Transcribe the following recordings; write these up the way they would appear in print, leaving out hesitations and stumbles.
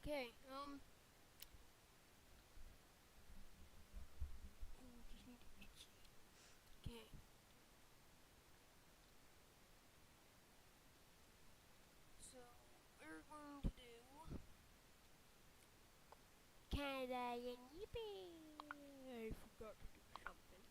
Okay, okay. So we're going to do Canada and Yippee. I forgot to do something.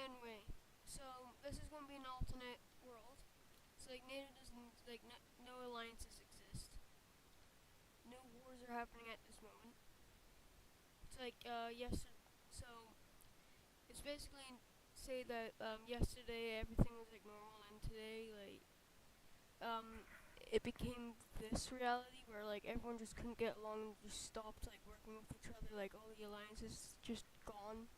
Anyway, so this is going to be an alternate world. So like NATO doesn't no alliances exist. No wars are happening at this moment. It's like yes. So it's basically say that yesterday everything was like normal and today um it became this reality where like everyone just couldn't get along and just stopped like working with each other, like all the alliances just gone.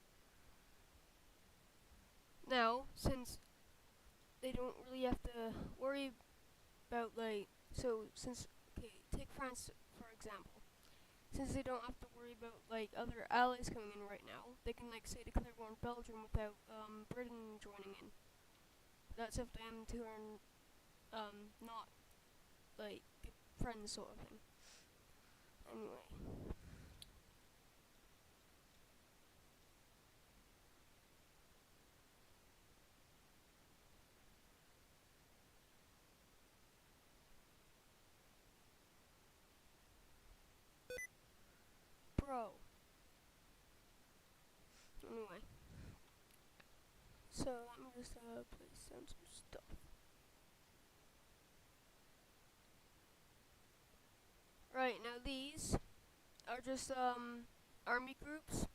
Now, since they don't really have to worry about since okay, take France for example. Since they don't have to worry about like other allies coming in right now, they can like say declare war on Belgium without Britain joining in. That's if them two are not like good friends sort of thing. Anyway. Bro. Anyway. So let me just place down some stuff. Right, now these are just army groups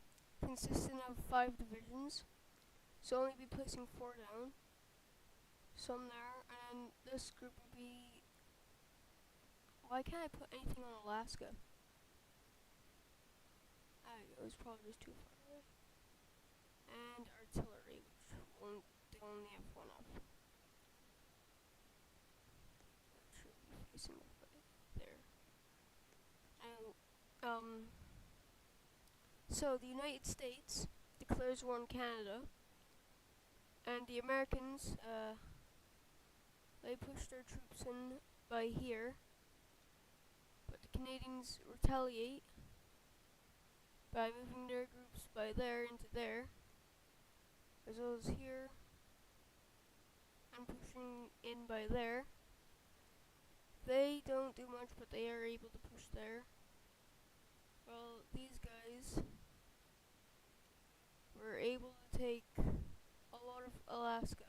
consisting of 5 divisions. So only be placing 4 down. Some there, and this group would be. Why can't I put anything on Alaska? There we go, it's probably just too far away. And artillery, which won't, they only have one up. That should be facing right there. And so the United States declares war on Canada, and the Americans they push their troops in by here, but the Canadians retaliate by moving their groups by there into there, as well as here, and pushing in by there. They don't do much, but they are able to push there. Well, these guys were able to take a lot of Alaska.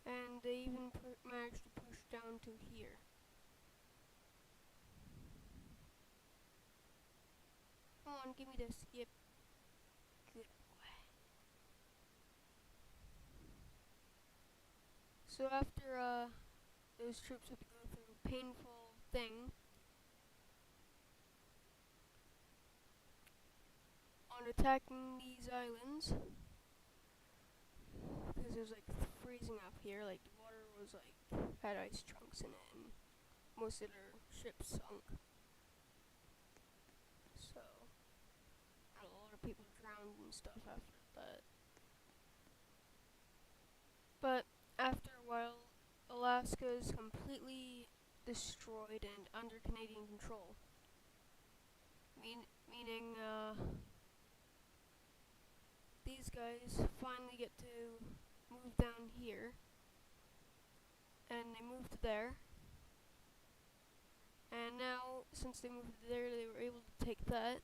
And they even managed to push down to here. Come on, give me this. Yep. Good boy. So after those troops had to go through a painful thing on attacking these islands, because it was like freezing up here, like the water was like had ice chunks in it, and most of their ships sunk. So, a lot of people drowned and stuff after that. But after a while, Alaska is completely destroyed and under Canadian control. Meaning, these guys finally get to move down here, and they moved there. And now, since they moved there, they were able to take that,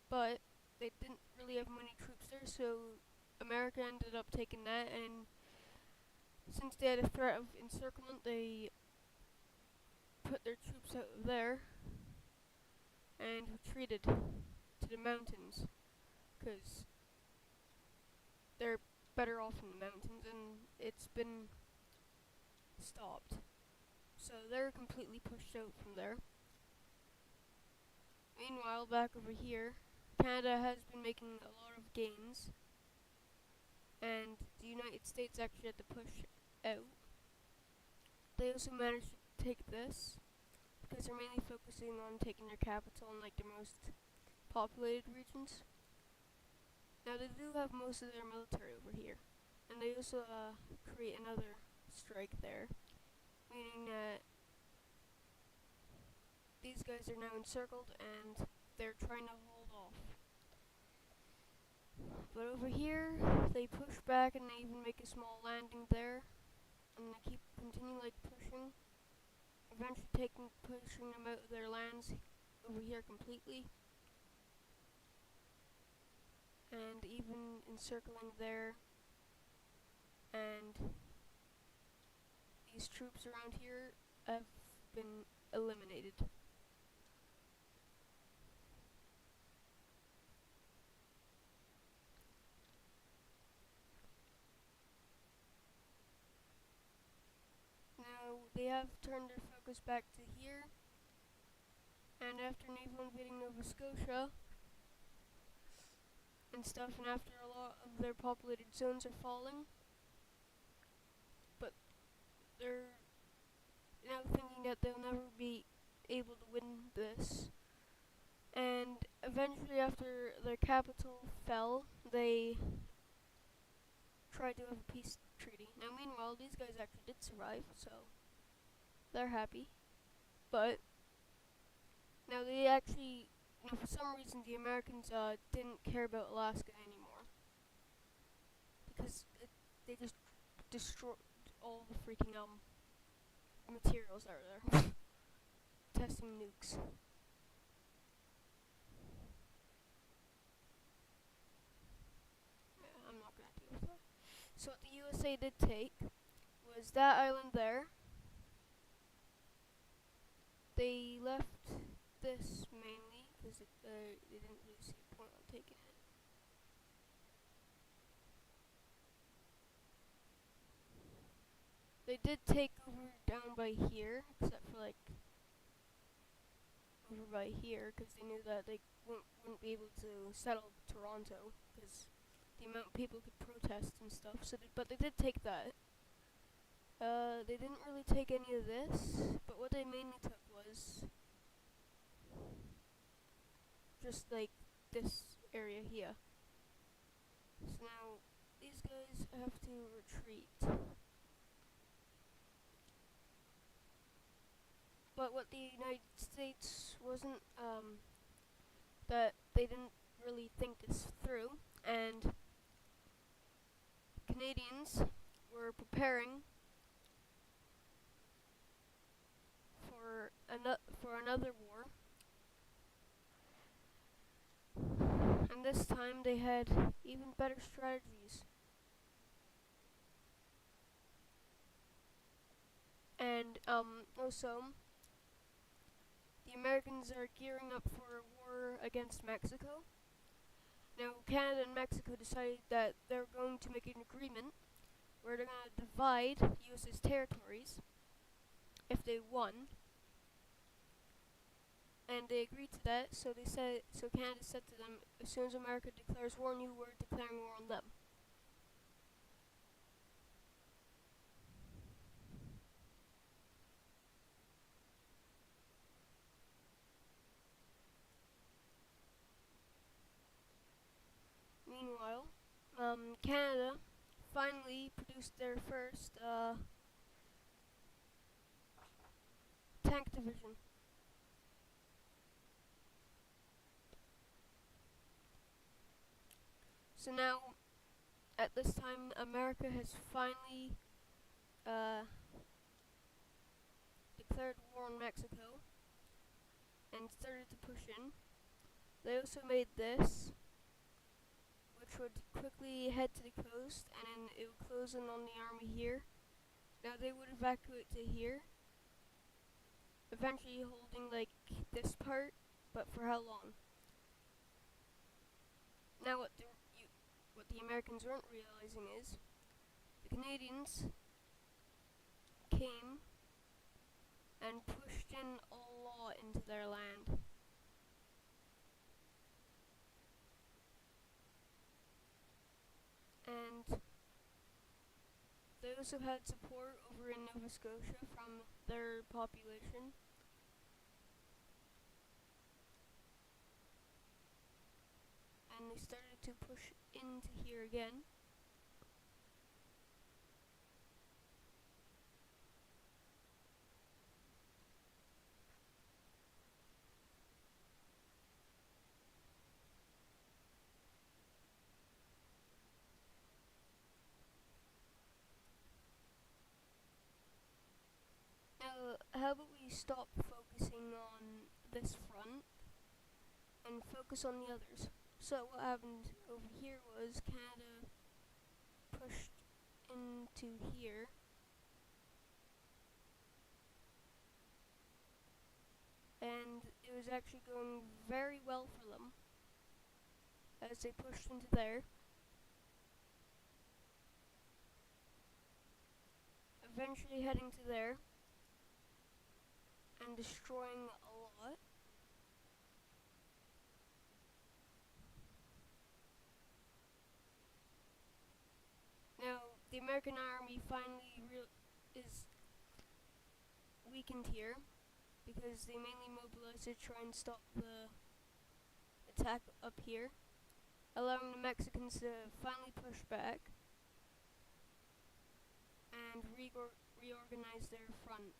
but they didn't really have many troops there, so America ended up taking that, and since they had a threat of encirclement, they put their troops out of there and retreated to the mountains, because they're better off in the mountains, and it's been stopped. So they're completely pushed out from there. Meanwhile, back over here, Canada has been making a lot of gains, and the United States actually had to push out. They also managed to take this because they're mainly focusing on taking their capital and like the most populated regions. Now they do have most of their military over here, and they also create another strike there, meaning that these guys are now encircled and they're trying to hold off. But over here, they push back and they even make a small landing there, and they continue like pushing, eventually pushing them out of their lands over here completely, and even encircling there, and these troops around here have been eliminated. Now they have turned their focus back to here, and after naval invading Nova Scotia and stuff, and after a lot of their populated zones are falling, but they're now thinking that they'll never be able to win this. And eventually, after their capital fell, they tried to have a peace treaty. Now, meanwhile, these guys actually did survive, so they're happy. But now they actually, for some reason, the Americans didn't care about Alaska anymore because they just destroyed all the freaking materials that are there. Testing nukes. Yeah, I'm not gonna deal with that. So what the USA did take was that island there. They left this mainly because they didn't really see a point on taking it. They did take over down by here, except for like over by here, because they knew that they wouldn't be able to settle Toronto, because the amount of people could protest and stuff. So, but they did take that. They didn't really take any of this, but what they mainly took was just like this area here. So now these guys have to retreat. But what the United States wasn't, that they didn't really think this through, and Canadians were preparing for another war, and this time they had even better strategies. And also, the Americans are gearing up for a war against Mexico. Now, Canada and Mexico decided that they're going to make an agreement where they're going to divide US's territories if they won. And they agreed to that, so Canada said to them, as soon as America declares war on you, we're declaring war on them. Meanwhile, Canada finally produced their first tank division. So now, at this time, America has finally declared war on Mexico and started to push in. They also made this, which would quickly head to the coast, and then it would close in on the army here. Now they would evacuate to here, eventually holding like this part, but for how long? Now what the Americans weren't realizing is the Canadians came and pushed in a lot into their land. And they also had support over in Nova Scotia from their population. And they started to push into here again. Now, how about we stop focusing on this front and focus on the others? So what happened over here was Canada pushed into here, and it was actually going very well for them as they pushed into there, eventually heading to there and destroying a lot. Now, the American army finally is weakened here because they mainly mobilized to try and stop the attack up here, allowing the Mexicans to finally push back and reorganize their front.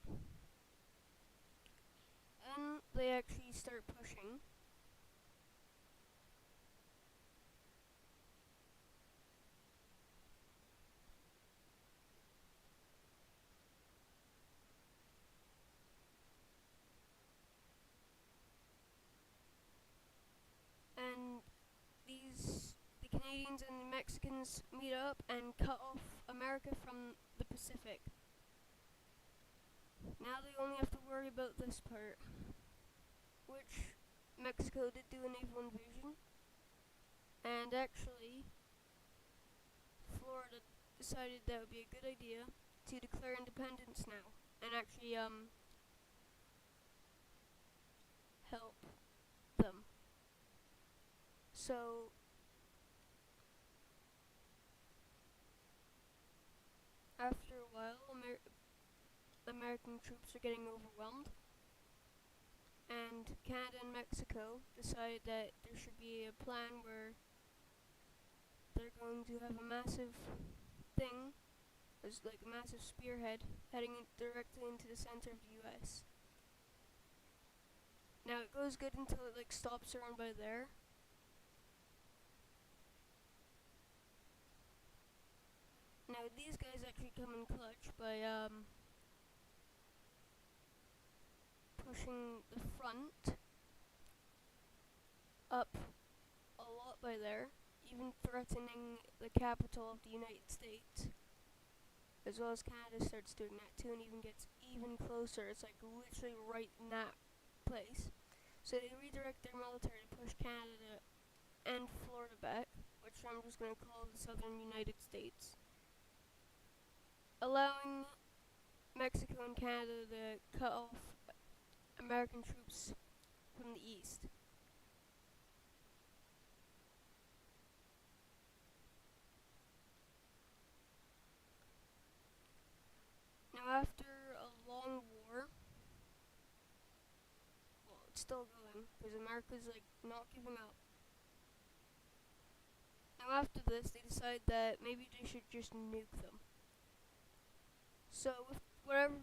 And they actually start pushing. And the Canadians and the Mexicans meet up and cut off America from the Pacific. Now they only have to worry about this part, which Mexico did do a naval invasion, and actually Florida decided that would be a good idea to declare independence now and actually help them. So after a while, American troops are getting overwhelmed, and Canada and Mexico decided that there should be a plan where they're going to have a massive thing, as like a massive spearhead, heading directly into the center of the U.S. Now it goes good until it like stops around by there. Now these guys actually come in clutch by pushing the front up a lot by there, even threatening the capital of the United States, as well as Canada starts doing that too and even gets even closer. It's like literally right in that place. So they redirect their military to push Canada and Florida back, which I'm just going to call the southern United States, allowing Mexico and Canada to cut off American troops from the east. Now after a long war, well, it's still going because America's like not giving up. Now after this, they decide that maybe they should just nuke them. So with whatever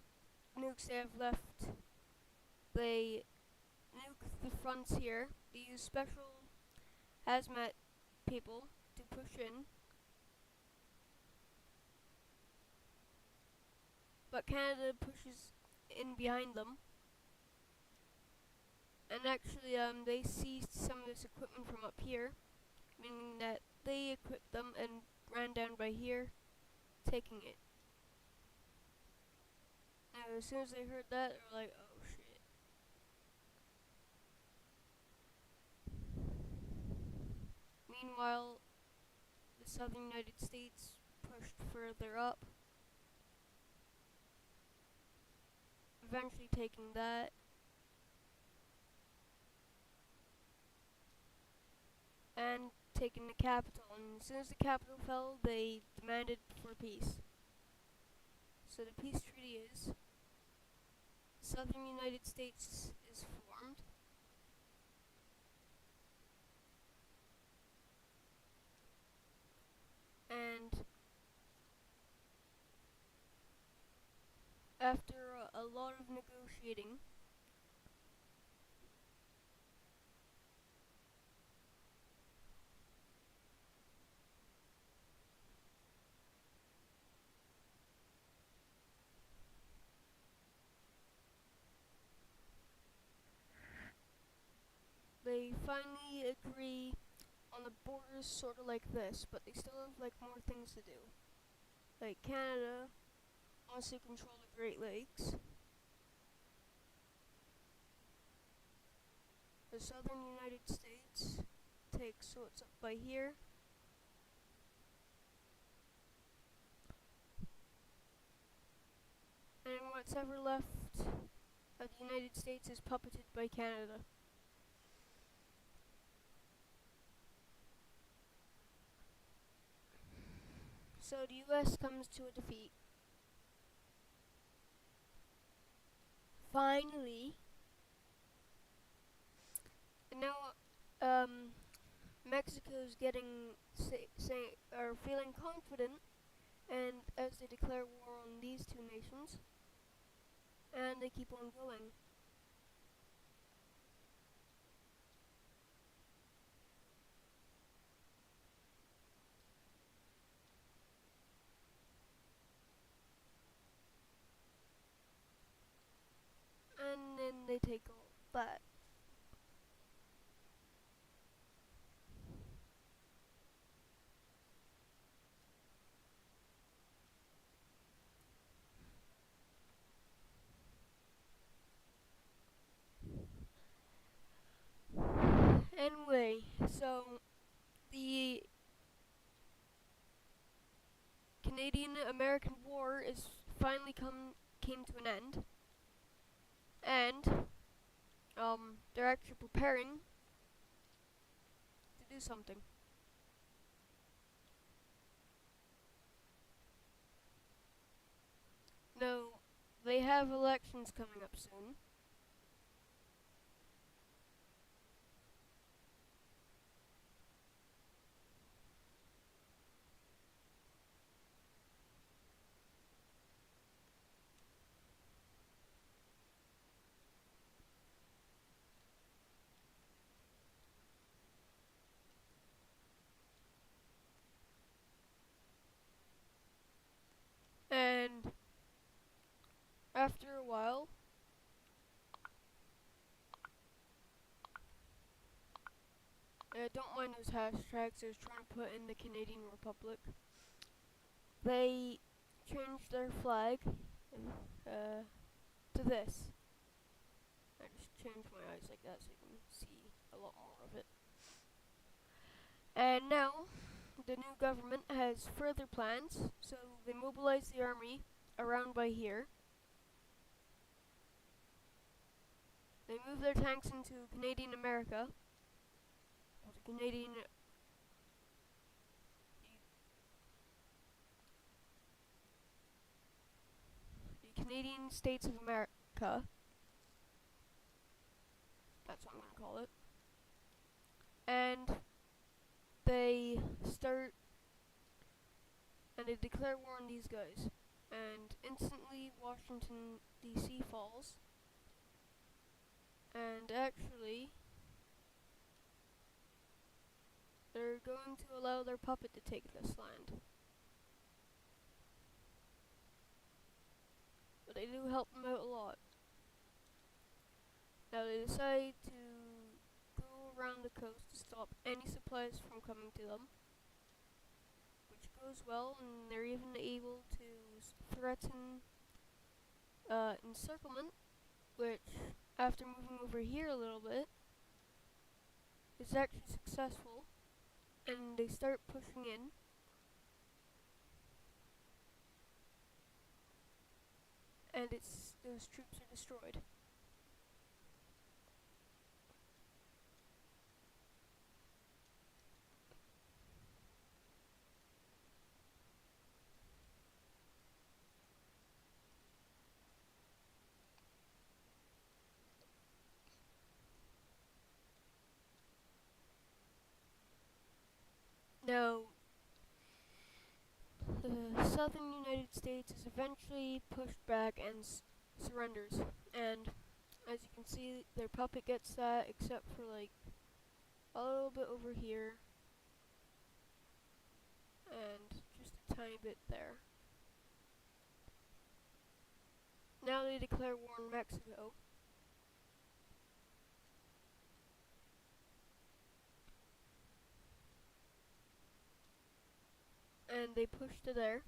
nukes they have left, they nuke the fronts here. They use special hazmat people to push in, but Canada pushes in behind them. And actually, they seized some of this equipment from up here, meaning that they equipped them and ran down by here, taking it. Now, as soon as they heard that, they were like, oh shit. Meanwhile, the southern United States pushed further up, eventually taking that. And taking the capital, and as soon as the capital fell, they demanded for peace. So the peace treaty is Southern United States is formed, and after a lot of negotiating, they finally agree on the borders sort of like this, but they still have like more things to do. Like Canada wants to control the Great Lakes. The southern United States takes what's up by here. And what's ever left of the United States is puppeted by Canada. So the US comes to a defeat. Finally. And now, Mexico's getting, feeling confident, and as they declare war on these two nations, and they keep on going. And then they take all that. Anyway, so the Canadian-American War is finally came to an end, and they're actually preparing to do something. No, they have elections coming up soon. And after a while, don't mind those hashtags, I was trying to put in the Canadian Republic. They changed their flag to this. I just changed my eyes like that so you can see a lot more of it. And now, the new government has further plans, so they mobilize the army around by here. They move their tanks into Canadian America, or the Canadian States of America. That's what I'm going to call it. And they start, and they declare war on these guys. And instantly Washington, D.C. falls. And actually, they're going to allow their puppet to take this land. But they do help them out a lot. Now they decide to go around the coast to stop any supplies from coming to them, which goes well, and they're even able to threaten encirclement, which, after moving over here a little bit, is actually successful, and they start pushing in. And those troops are destroyed. Now, the southern United States is eventually pushed back and surrenders. And as you can see, their puppet gets that, except for like a little bit over here and just a tiny bit there. Now they declare war on Mexico. And they push to there.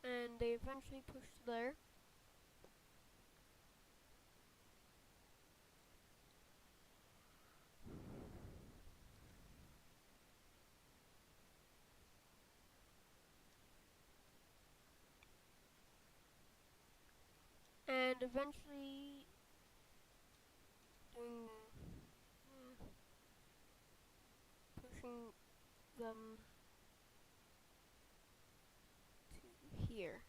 And they eventually push to there. And eventually doing pushing them to here.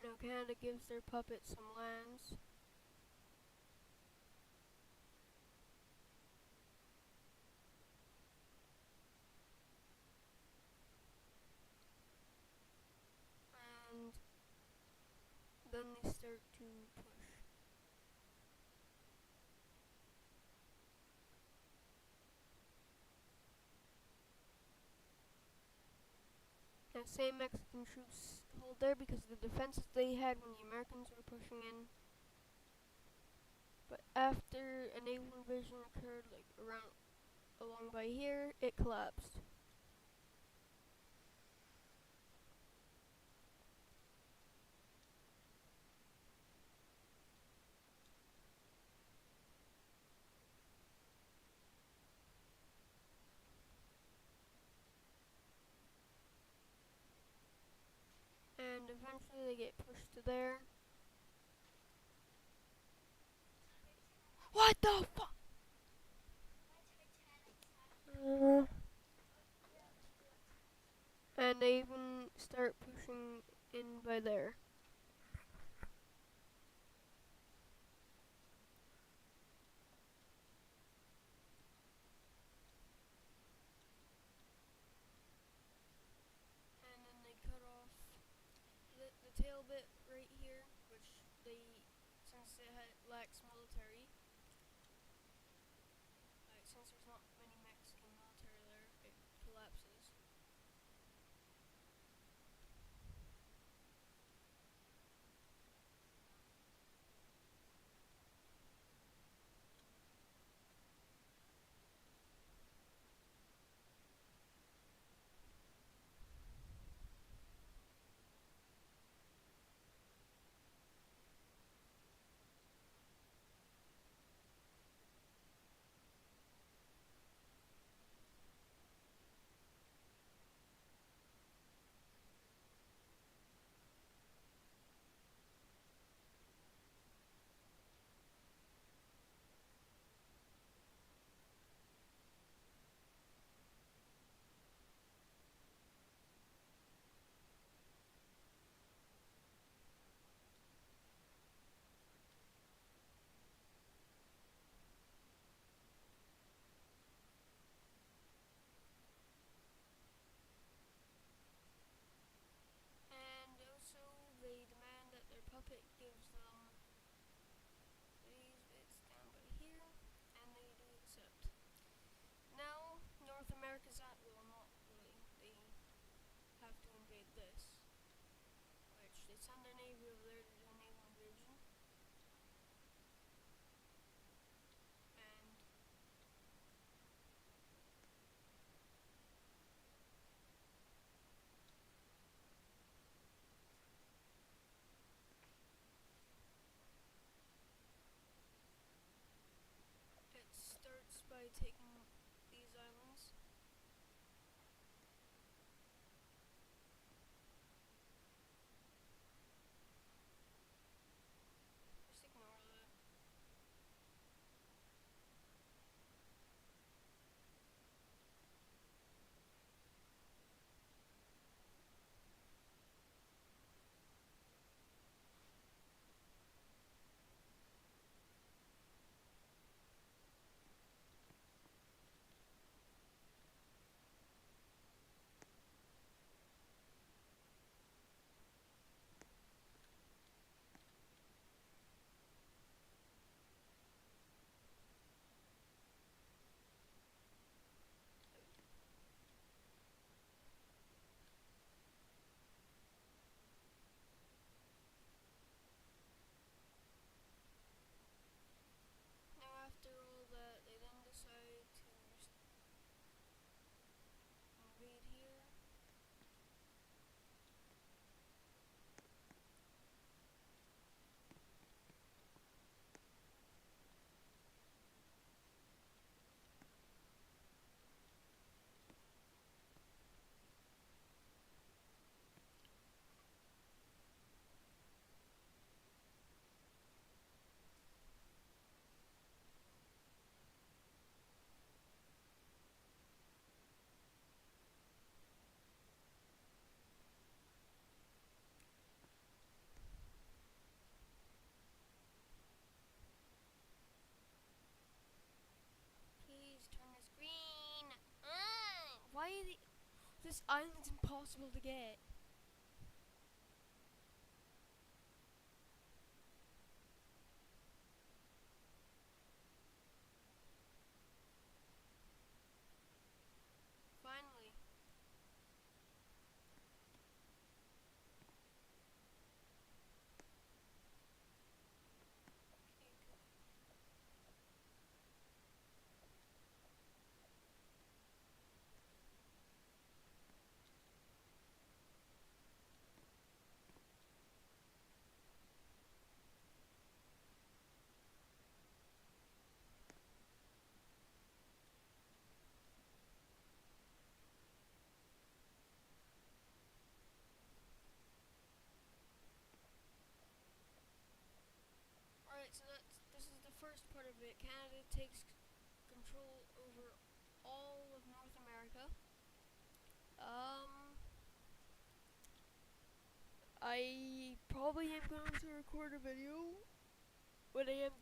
Now Canada gives their puppet some lands. And then they start to push. Now same Mexican troops hold there because of the defenses they had when the Americans were pushing in. But after a naval invasion occurred like around along by here, it collapsed. And eventually they get pushed to there. What the fuck? And they even start pushing in by there. And then they cut off the tail bit right here, which they, since it lacks military, since there's not many Mexican military there, it collapses. And also they demand that their puppet gives them these bits down by here, and they do accept. Now North America's at, well, not really, they have to invade this, which they send their navy over there to do a naval invasion. And This island's impossible to get. Finally. Alright, so this is the first part of it. Canada takes control over all of North America. I probably am going to record a video when I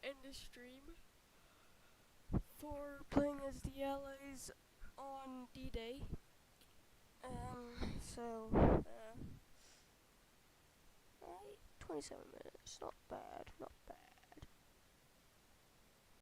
end the stream for playing as the Allies on D-Day. So, 27 minutes, not bad, not